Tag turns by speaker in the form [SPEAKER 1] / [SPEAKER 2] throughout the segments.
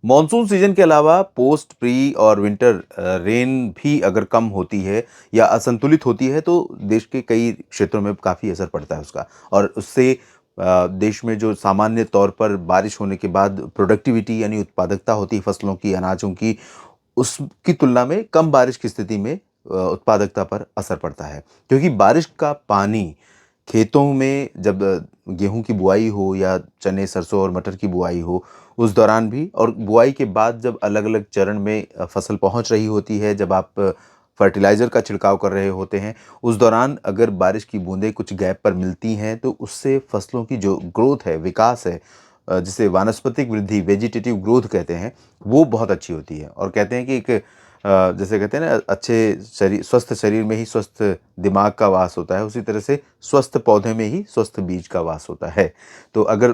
[SPEAKER 1] Monsoon season के अलावा post, pre और विंटर रेन भी अगर कम होती है या असंतुलित होती है तो देश के कई क्षेत्रों में काफ़ी असर पड़ता है उसका। और उससे देश में जो सामान्य तौर पर बारिश होने के बाद प्रोडक्टिविटी यानी उत्पादकता होती है फसलों की, अनाजों की, उसकी तुलना में कम बारिश की स्थिति में उत्पादकता पर असर पड़ता है। क्योंकि बारिश का पानी खेतों में जब गेहूँ की बुआई हो या चने, सरसों और मटर की बुआई हो, उस दौरान भी, और बुआई के बाद जब अलग-अलग चरण में फसल पहुँच रही होती है, जब आप फर्टिलाइज़र का छिड़काव कर रहे होते हैं, उस दौरान अगर बारिश की बूँदें कुछ गैप पर मिलती हैं, तो उससे फसलों की जो ग्रोथ है, विकास है, जिसे वानस्पतिक वृद्धि, वेजिटेटिव ग्रोथ कहते हैं, वो बहुत अच्छी होती है। और कहते हैं कि एक जैसे कहते हैं ना, अच्छे शरीर, स्वस्थ शरीर में ही स्वस्थ दिमाग का वास होता है, उसी तरह से स्वस्थ पौधे में ही स्वस्थ बीज का वास होता है। तो अगर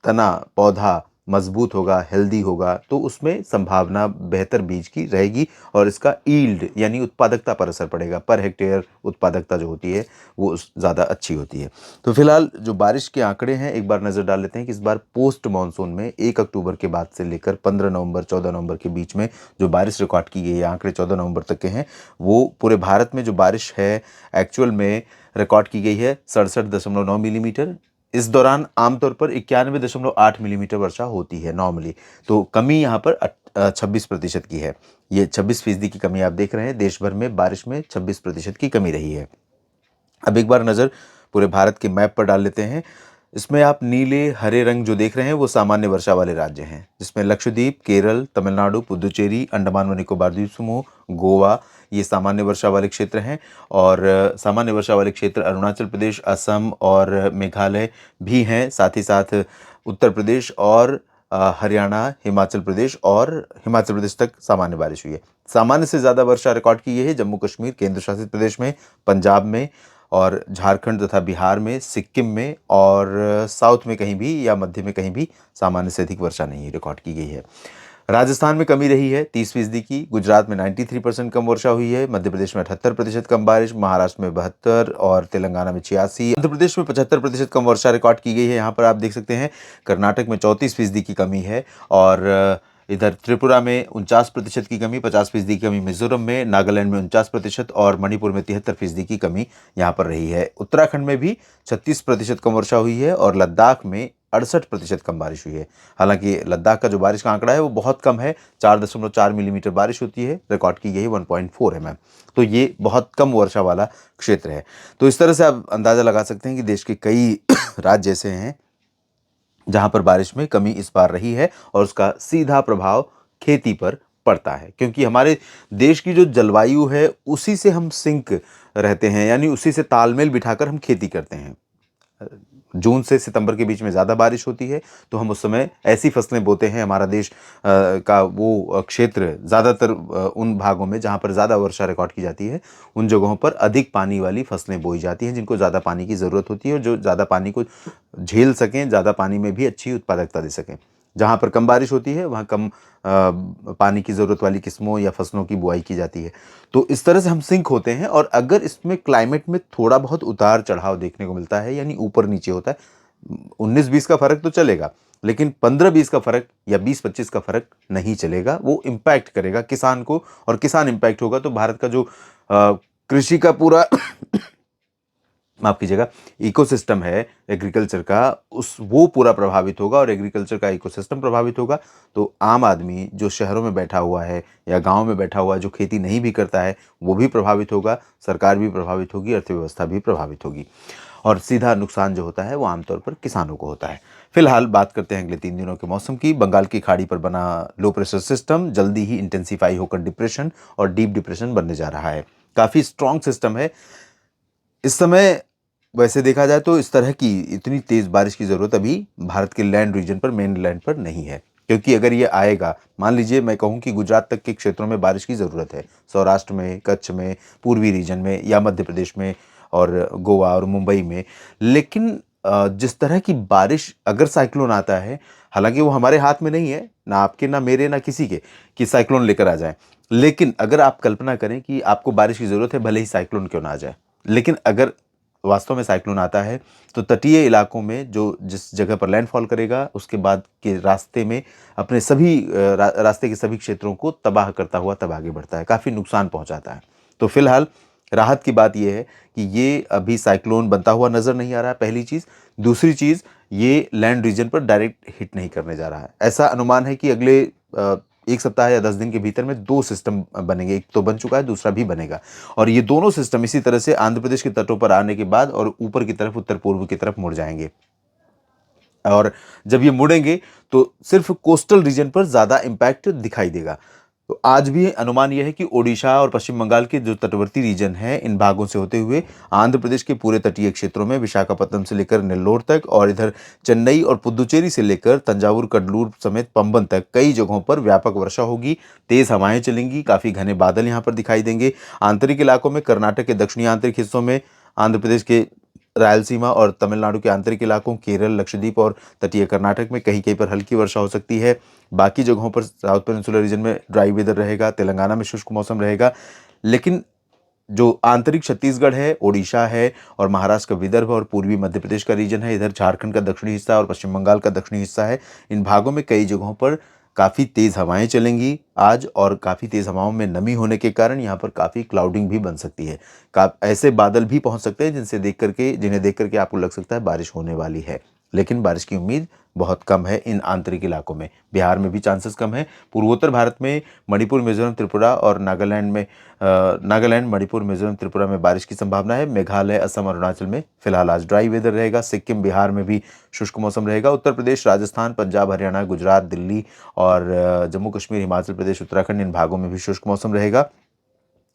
[SPEAKER 1] तना, पौधा मजबूत होगा, हेल्दी होगा, तो उसमें संभावना बेहतर बीज की रहेगी और इसका यील्ड यानी उत्पादकता पर असर पड़ेगा। पर हेक्टेयर उत्पादकता जो होती है, वो ज़्यादा अच्छी होती है। तो फिलहाल जो बारिश के आंकड़े हैं, एक बार नज़र डाल लेते हैं कि इस बार पोस्ट मानसून में 1 अक्टूबर के बाद से लेकर 15 नवंबर, 14 नवंबर के बीच में जो बारिश रिकॉर्ड की गई है, आंकड़े 14 नवंबर तक के हैं, वो पूरे भारत में जो बारिश है, एक्चुअल में रिकॉर्ड की गई है 67.9 मिलीमीटर। इस दौरान आमतौर पर 91.8 मिलीमीटर वर्षा होती है नॉर्मली। तो कमी यहाँ पर 26% की है। ये 26% की कमी आप देख रहे हैं, देश भर में बारिश में 26% की कमी रही है। अब एक बार नज़र पूरे भारत के मैप पर डाल लेते हैं। इसमें आप नीले हरे रंग जो देख रहे हैं वो सामान्य वर्षा वाले राज्य हैं, जिसमें लक्षद्वीप, केरल, तमिलनाडु, पुदुचेरी, अंडमान व निकोबार द्वीप समूह, गोवा, ये सामान्य वर्षा वाले क्षेत्र हैं। और सामान्य वर्षा वाले क्षेत्र अरुणाचल प्रदेश, असम और मेघालय भी हैं। साथ ही साथ उत्तर प्रदेश और हरियाणा, हिमाचल प्रदेश तक सामान्य बारिश हुई है। सामान्य से ज़्यादा वर्षा रिकॉर्ड की गई है जम्मू कश्मीर, केंद्र शासित प्रदेश में, पंजाब में और झारखंड तथा बिहार में, सिक्किम में और साउथ में कहीं भी या मध्य में कहीं भी सामान्य से अधिक वर्षा नहीं रिकॉर्ड की गई है। राजस्थान में कमी रही है 30% की, गुजरात में 93% कम वर्षा हुई है, मध्य प्रदेश में 78% कम बारिश, महाराष्ट्र में 72 और तेलंगाना में 86, आंध्र प्रदेश में 75% कम वर्षा रिकॉर्ड की गई है। यहाँ पर आप देख सकते हैं कर्नाटक में 34% की कमी है और इधर त्रिपुरा में 49% की कमी, 50% की कमी मिजोरम में, नागालैंड में 49% और मणिपुर में 73% की कमी यहाँ पर रही है। उत्तराखंड में भी 36% कम वर्षा हुई है और लद्दाख में 68% कम बारिश हुई है। हालांकि लद्दाख का जो बारिश का आंकड़ा है वो बहुत कम है, 4.4 मिलीमीटर बारिश होती है, रिकॉर्ड की गई है 1.4 mm। तो ये बहुत कम वर्षा वाला क्षेत्र है। तो इस तरह से आप अंदाज़ा लगा सकते हैं कि देश के कई राज्य ऐसे हैं जहां पर बारिश में कमी इस बार रही है और उसका सीधा प्रभाव खेती पर पड़ता है, क्योंकि हमारे देश की जो जलवायु है उसी से हम सिंक रहते हैं, यानी उसी से तालमेल बिठाकर हम खेती करते हैं। जून से सितंबर के बीच में ज़्यादा बारिश होती है तो हम उस समय ऐसी फसलें बोते हैं। हमारा देश का वो क्षेत्र ज़्यादातर उन भागों में जहाँ पर ज़्यादा वर्षा रिकॉर्ड की जाती है, उन जगहों पर अधिक पानी वाली फसलें बोई जाती हैं, जिनको ज़्यादा पानी की ज़रूरत होती है और जो ज़्यादा पानी को झेल सकें, ज़्यादा पानी में भी अच्छी उत्पादकता दे सकें। जहाँ पर कम बारिश होती है वहाँ कम पानी की ज़रूरत वाली किस्मों या फसलों की बुआई की जाती है। तो इस तरह से हम सिंक होते हैं। और अगर इसमें क्लाइमेट में थोड़ा बहुत उतार चढ़ाव देखने को मिलता है, यानी ऊपर नीचे होता है, 19-20 का फर्क तो चलेगा, लेकिन 15-20 का फर्क या 20-25 का फर्क नहीं चलेगा। वो इम्पैक्ट करेगा किसान को, और किसान इम्पैक्ट होगा तो भारत का जो कृषि का पूरा माफ कीजिएगा, इकोसिस्टम है एग्रीकल्चर का, उस वो पूरा प्रभावित होगा। और एग्रीकल्चर का इकोसिस्टम प्रभावित होगा तो आम आदमी जो शहरों में बैठा हुआ है या गांव में बैठा हुआ है, जो खेती नहीं भी करता है, वो भी प्रभावित होगा, सरकार भी प्रभावित होगी, अर्थव्यवस्था भी प्रभावित होगी। और सीधा नुकसान जो होता है वो आमतौर पर किसानों को होता है। फिलहाल बात करते हैं अगले 3 दिनों के मौसम की। बंगाल की खाड़ी पर बना लो प्रेशर सिस्टम जल्दी ही इंटेंसीफाई होकर डिप्रेशन और डीप डिप्रेशन बनने जा रहा है। काफ़ी स्ट्रॉन्ग सिस्टम है इस समय। वैसे देखा जाए तो इस तरह की इतनी तेज़ बारिश की ज़रूरत अभी भारत के लैंड रीजन पर, मेन लैंड पर नहीं है। क्योंकि अगर ये आएगा, मान लीजिए मैं कहूँ कि गुजरात तक के क्षेत्रों में बारिश की ज़रूरत है, सौराष्ट्र में, कच्छ में, पूर्वी रीजन में या मध्य प्रदेश में और गोवा और मुंबई में। लेकिन जिस तरह की बारिश अगर साइक्लोन आता है, हालांकि वो हमारे हाथ में नहीं है, ना आपके, ना मेरे, ना किसी के, कि साइक्लोन लेकर आ जाए। लेकिन अगर आप कल्पना करें कि आपको बारिश की ज़रूरत है, भले ही साइक्लोन क्यों ना आ जाए, लेकिन अगर वास्तव में साइक्लोन आता है तो तटीय इलाकों में जो जिस जगह पर लैंडफॉल करेगा उसके बाद के रास्ते में अपने सभी रास्ते के सभी क्षेत्रों को तबाह करता हुआ तब आगे बढ़ता है, काफ़ी नुकसान पहुंचाता है। तो फिलहाल राहत की बात यह है कि ये अभी साइक्लोन बनता हुआ नज़र नहीं आ रहा है, पहली चीज़। दूसरी चीज़, ये लैंड रीजन पर डायरेक्ट हिट नहीं करने जा रहा है। ऐसा अनुमान है कि अगले 1 सप्ताह या 10 दिन के भीतर में 2 सिस्टम बनेंगे, एक तो बन चुका है, दूसरा भी बनेगा। और ये दोनों सिस्टम इसी तरह से आंध्र प्रदेश के तटों पर आने के बाद और ऊपर की तरफ उत्तर-पूर्व की तरफ मुड़ जाएँगे। और जब ये मुड़ेंगे तो सिर्फ कोस्टल रीजन पर ज़्यादा इम्पैक्ट दिखाई देगा। तो आज भी अनुमान यह है कि ओडिशा और पश्चिम बंगाल के जो तटवर्ती रीजन हैं, इन भागों से होते हुए आंध्र प्रदेश के पूरे तटीय क्षेत्रों में विशाखापत्तनम से लेकर नेल्लोर तक और इधर चेन्नई और पुदुचेरी से लेकर तंजावुर, कडलूर समेत पंबन तक कई जगहों पर व्यापक वर्षा होगी, तेज हवाएं चलेंगी, काफ़ी घने बादल यहाँ पर दिखाई देंगे। आंतरिक इलाकों में कर्नाटक के दक्षिणी आंतरिक हिस्सों में, आंध्र प्रदेश के रायलसीमा और तमिलनाडु के आंतरिक इलाकों, केरल, लक्षद्वीप और तटीय कर्नाटक में कहीं-कहीं पर हल्की वर्षा हो सकती है। बाकी जगहों पर साउथ पेनिनसुलर रीजन में ड्राई वेदर रहेगा, तेलंगाना में शुष्क मौसम रहेगा। लेकिन जो आंतरिक छत्तीसगढ़ है, ओडिशा है और महाराष्ट्र का विदर्भ और पूर्वी मध्य प्रदेश का रीजन है, इधर झारखंड का दक्षिणी हिस्सा और पश्चिम बंगाल का दक्षिणी हिस्सा है। इन भागों में कई जगहों पर काफ़ी तेज़ हवाएँ चलेंगी आज और काफ़ी तेज़ हवाओं में नमी होने के कारण यहाँ पर काफ़ी क्लाउडिंग भी बन सकती है। का ऐसे बादल भी पहुँच सकते हैं जिन्हें देख कर के आपको लग सकता है बारिश होने वाली है। लेकिन बारिश की उम्मीद बहुत कम है इन आंतरिक इलाकों में। बिहार में भी चांसेस कम है। पूर्वोत्तर भारत में मणिपुर, मिज़ोरम, त्रिपुरा और नागालैंड, मणिपुर, मिज़ोरम, त्रिपुरा में बारिश की संभावना है। मेघालय, असम, अरुणाचल में फिलहाल आज ड्राई वेदर रहेगा। सिक्किम, बिहार में भी शुष्क मौसम रहेगा। उत्तर प्रदेश, राजस्थान, पंजाब, हरियाणा, गुजरात, दिल्ली और जम्मू कश्मीर, हिमाचल प्रदेश, उत्तराखंड, इन भागों में भी शुष्क मौसम रहेगा।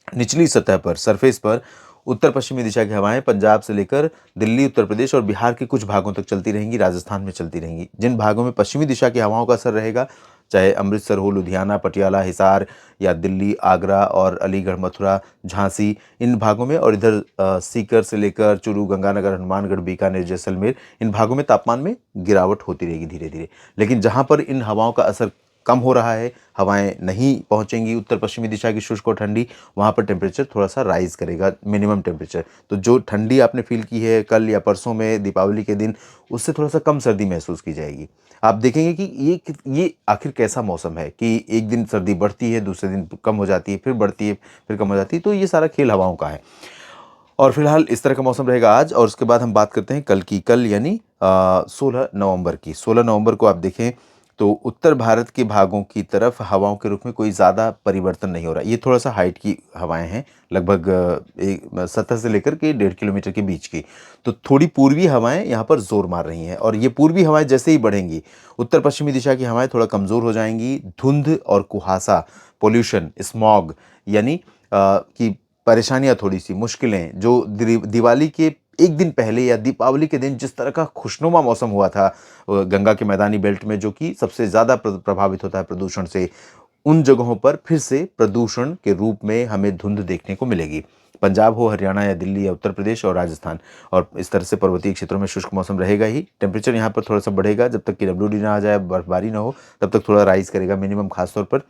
[SPEAKER 1] निचली सतह पर, सरफेस पर उत्तर पश्चिमी दिशा की हवाएं पंजाब से लेकर दिल्ली, उत्तर प्रदेश और बिहार के कुछ भागों तक चलती रहेंगी, राजस्थान में चलती रहेंगी। जिन भागों में पश्चिमी दिशा की हवाओं का असर रहेगा, चाहे अमृतसर हो, लुधियाना, पटियाला, हिसार या दिल्ली, आगरा और अलीगढ़, मथुरा, झांसी, इन भागों में और इधर सीकर से लेकर चूरू, गंगानगर, हनुमानगढ़, बीकानेर, जैसलमेर, इन भागों में तापमान में गिरावट होती रहेगी धीरे-धीरे। लेकिन जहां पर इन हवाओं का असर कम हो रहा है, हवाएं नहीं पहुंचेंगी उत्तर पश्चिमी दिशा की शुष्क और ठंडी, वहां पर टेम्परेचर थोड़ा सा राइज करेगा, मिनिमम टेम्परेचर। तो जो ठंडी आपने फील की है कल या परसों में दीपावली के दिन, उससे थोड़ा सा कम सर्दी महसूस की जाएगी। आप देखेंगे कि ये आखिर कैसा मौसम है कि एक दिन सर्दी बढ़ती है, दूसरे दिन कम हो जाती है, फिर बढ़ती है, फिर कम हो जाती है। तो ये सारा खेल हवाओं का है। और फिलहाल इस तरह का मौसम रहेगा आज। और उसके बाद हम बात करते हैं कल की, कल यानी 16 नवंबर की। 16 नवंबर को आप देखें तो उत्तर भारत के भागों की तरफ हवाओं के रुख में कोई ज़्यादा परिवर्तन नहीं हो रहा है। ये थोड़ा सा हाइट की हवाएं हैं, लगभग एक सतह से लेकर के 1.5 किलोमीटर के बीच की। तो थोड़ी पूर्वी हवाएं यहाँ पर जोर मार रही हैं और ये पूर्वी हवाएं जैसे ही बढ़ेंगी, उत्तर पश्चिमी दिशा की हवाएं थोड़ा कमज़ोर हो जाएंगी। धुंध और कुहासा, पोल्यूशन, स्मॉग यानी कि परेशानियाँ, थोड़ी-सी मुश्किलें जो दिवाली के 1 दिन पहले या दीपावली के दिन जिस तरह का खुशनुमा मौसम हुआ था गंगा के मैदानी बेल्ट में, जो कि सबसे ज़्यादा प्रभावित होता है प्रदूषण से, उन जगहों पर फिर से प्रदूषण के रूप में हमें धुंध देखने को मिलेगी। पंजाब हो, हरियाणा या दिल्ली या उत्तर प्रदेश और राजस्थान, और इस तरह से पर्वतीय क्षेत्रों में शुष्क मौसम रहेगा ही। टेम्परेचर यहाँ पर थोड़ा-सा बढ़ेगा, जब तक कि डब्ल्यूडी ना आ जाए, बर्फबारी ना हो, तब तक थोड़ा राइज़ करेगा मिनिमम खास तौर पर।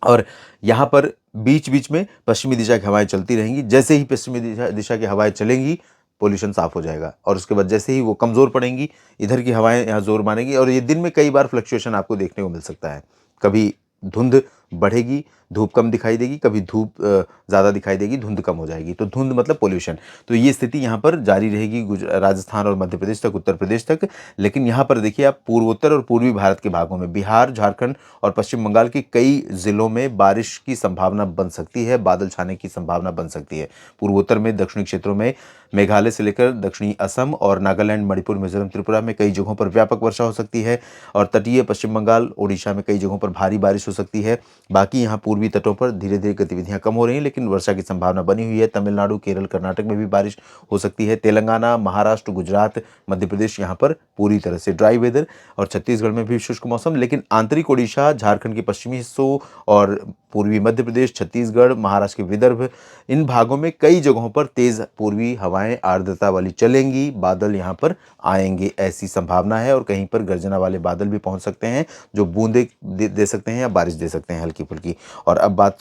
[SPEAKER 1] और यहाँ पर बीच-बीच में पश्चिमी दिशा की हवाएँ चलती रहेंगी। जैसे ही पश्चिमी दिशा दिशा की हवाएँ चलेंगी, पॉल्यूशन साफ़ हो जाएगा और उसके बाद जैसे ही वो कमज़ोर पड़ेंगी, इधर की हवाएँ यहाँ ज़ोर मारेंगी और ये दिन में कई बार फ्लक्चुएशन आपको देखने को मिल सकता है। कभी धुंध बढ़ेगी, धूप कम दिखाई देगी, कभी धूप ज़्यादा दिखाई देगी, धुंध कम हो जाएगी। तो धुंध मतलब पॉल्यूशन। तो ये स्थिति यहाँ पर जारी रहेगी राजस्थान और मध्य प्रदेश तक, उत्तर प्रदेश तक। लेकिन यहाँ पर देखिए आप पूर्वोत्तर और पूर्वी भारत के भागों में बिहार, झारखंड और पश्चिम बंगाल के कई ज़िलों में बारिश की संभावना बन सकती है, बादल छाने की संभावना बन सकती है। पूर्वोत्तर में दक्षिणी क्षेत्रों में मेघालय से लेकर दक्षिणी असम और नागालैंड, मणिपुर, मिज़ोरम, त्रिपुरा में कई जगहों पर व्यापक वर्षा हो सकती है और तटीय पश्चिम बंगाल, ओडिशा में कई जगहों पर भारी बारिश हो सकती है। बाकी यहाँ पूर्वी तटों पर धीरे-धीरे गतिविधियाँ कम हो रही हैं, लेकिन वर्षा की संभावना बनी हुई है। तमिलनाडु, केरल, कर्नाटक में भी बारिश हो सकती है। तेलंगाना, महाराष्ट्र, गुजरात, मध्य प्रदेश, यहाँ पर पूरी तरह से ड्राई वेदर और छत्तीसगढ़ में भी शुष्क मौसम। लेकिन आंतरिक ओडिशा, झारखंड के पश्चिमी हिस्सों और पूर्वी मध्य प्रदेश, छत्तीसगढ़, महाराष्ट्र के विदर्भ, इन भागों में कई जगहों पर तेज़ पूर्वी हवाएं आर्द्रता वाली चलेंगी। बादल यहाँ पर आएंगे, ऐसी संभावना है और कहीं पर गर्जना वाले बादल भी पहुंच सकते हैं, जो बूंदें दे सकते हैं या बारिश दे सकते हैं हल्की-फुल्की। और अब बात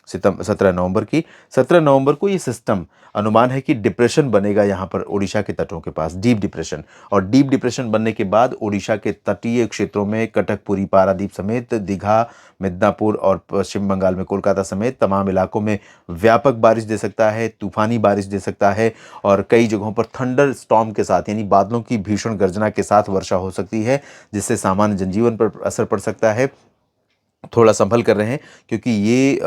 [SPEAKER 1] 17 नवंबर की। 17 नवंबर को ये सिस्टम, अनुमान है कि डिप्रेशन बनेगा यहाँ पर ओडिशा के तटों के पास, डीप डिप्रेशन। और डीप डिप्रेशन बनने के बाद ओडिशा के तटीय क्षेत्रों में कटक, पुरी, पारादीप समेत दीघा, मिदनापुर और पश्चिम बंगाल में कोलकाता समेत तमाम इलाकों में व्यापक बारिश दे सकता है, तूफानी बारिश दे सकता है और कई जगहों पर थंडर स्टॉर्म के साथ यानी बादलों की भीषण गर्जना के साथ वर्षा हो सकती है, जिससे सामान्य जनजीवन पर असर पड़ सकता है। थोड़ा संभल कर रहें, क्योंकि ये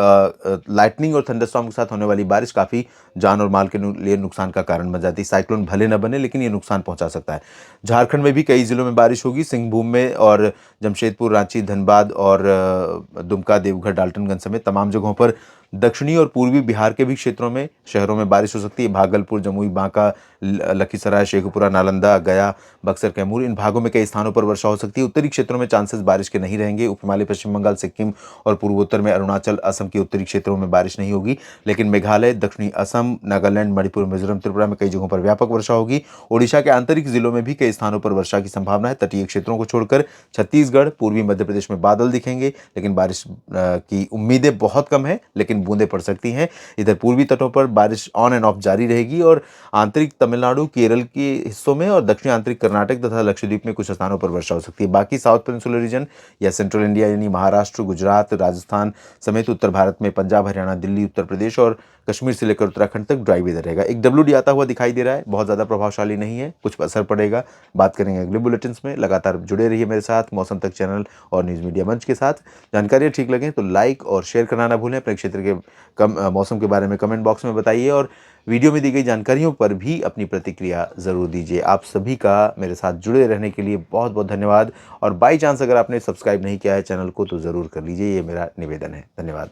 [SPEAKER 1] लाइटनिंग और थंडरस्टॉर्म के साथ होने वाली बारिश काफ़ी जान और माल के लिए नुकसान का कारण बन जाती है। साइक्लोन भले न बने, लेकिन ये नुकसान पहुंचा सकता है। झारखंड में भी कई जिलों में बारिश होगी। सिंहभूम में और जमशेदपुर, रांची, धनबाद और दुमका, देवघर, डाल्टनगंज समेत तमाम जगहों पर, दक्षिणी और पूर्वी बिहार के भी क्षेत्रों में, शहरों में बारिश हो सकती है। भागलपुर, जमुई, बांका, लखीसराय, शेखपुरा, नालंदा, गया, बक्सर, कैमूर, इन भागों में कई स्थानों पर वर्षा हो सकती है। उत्तरी क्षेत्रों में चांसेस बारिश के नहीं रहेंगे। उप हिमालय, पश्चिम बंगाल, सिक्किम और पूर्वोत्तर में अरुणाचल, असम के उत्तरी क्षेत्रों में बारिश नहीं होगी, लेकिन मेघालय, दक्षिणी असम, नागालैंड, मणिपुर, मिजोरम, त्रिपुरा में कई जगहों पर व्यापक वर्षा होगी। ओडिशा के आंतरिक जिलों में भी कई स्थानों पर वर्षा की संभावना है। तटीय क्षेत्रों को छोड़कर छत्तीसगढ़, पूर्वी मध्य प्रदेश में बादल दिखेंगे, लेकिन बारिश की उम्मीदें बहुत कम है, लेकिन बूंदें पड़ सकती हैं। इधर पूर्वी तटों पर बारिश ऑन एंड ऑफ जारी रहेगी और आंतरिक तमिलनाडु, केरल के हिस्सों में और दक्षिणी आंतरिक कर्नाटक तथा लक्षद्वीप में कुछ स्थानों पर वर्षा हो सकती है। बाकी साउथ पेनिनसुलर रीजन या सेंट्रल इंडिया यानी महाराष्ट्र, गुजरात, राजस्थान समेत उत्तर भारत में पंजाब, हरियाणा, दिल्ली, उत्तर प्रदेश और कश्मीर से लेकर उत्तराखंड तक ड्राई वेदर रहेगा। एक डब्ल्यूडी आता हुआ दिखाई दे रहा है, बहुत ज़्यादा प्रभावशाली नहीं है, कुछ असर पड़ेगा। बात करेंगे अगले बुलेटिन्स में। लगातार जुड़े रहिए मेरे साथ मौसम तक चैनल और न्यूज़ मीडिया मंच के साथ। जानकारियाँ ठीक लगें तो लाइक और शेयर करना ना भूलें। अपने क्षेत्र के मौसम के बारे में कमेंट बॉक्स में बताइए और वीडियो में दी गई जानकारियों पर भी अपनी प्रतिक्रिया ज़रूर दीजिए। आप सभी का मेरे साथ जुड़े रहने के लिए बहुत बहुत धन्यवाद और बाई चांस अगर आपने सब्सक्राइब नहीं किया है चैनल को तो ज़रूर कर लीजिए, ये मेरा निवेदन है। धन्यवाद।